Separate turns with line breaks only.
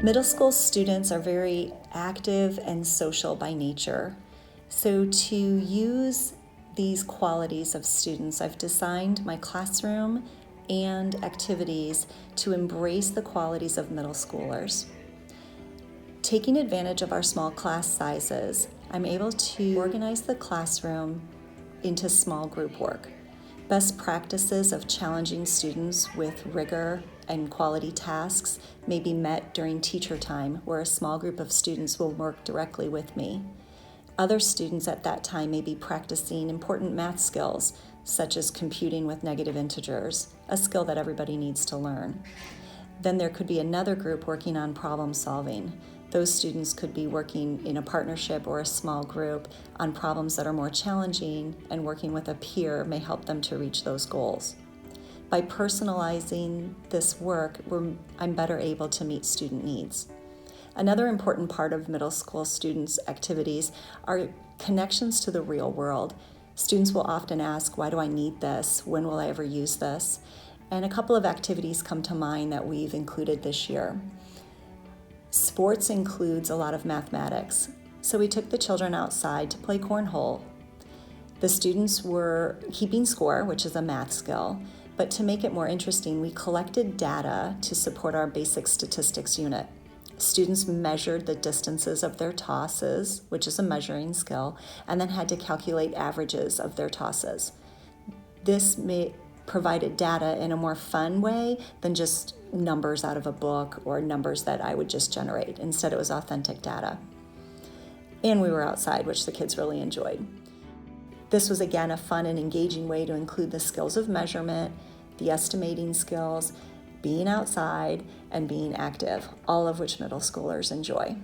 Middle school students are very active and social by nature. So to use these qualities of students, I've designed my classroom and activities to embrace the qualities of middle schoolers. Taking advantage of our small class sizes, I'm able to organize the classroom into small group work. Best practices of challenging students with rigor and quality tasks may be met during teacher time, where a small group of students will work directly with me. Other students at that time may be practicing important math skills, such as computing with negative integers, a skill that everybody needs to learn. Then there could be another group working on problem solving. Those students could be working in a partnership or a small group on problems that are more challenging, and working with a peer may help them to reach those goals. By personalizing this work, I'm better able to meet student needs. Another important part of middle school students' activities are connections to the real world. Students will often ask, why do I need this? When will I ever use this? And a couple of activities come to mind that we've included this year. Sports includes a lot of mathematics, so we took the children outside to play cornhole. The students were keeping score, which is a math skill, but to make it more interesting, we collected data to support our basic statistics unit. Students measured the distances of their tosses, which is a measuring skill, and then had to calculate averages of their tosses. This provided data in a more fun way than just numbers out of a book or numbers that I would just generate. Instead, it was authentic data. And we were outside, which the kids really enjoyed. This was, again, a fun and engaging way to include the skills of measurement, the estimating skills, being outside, and being active, all of which middle schoolers enjoy.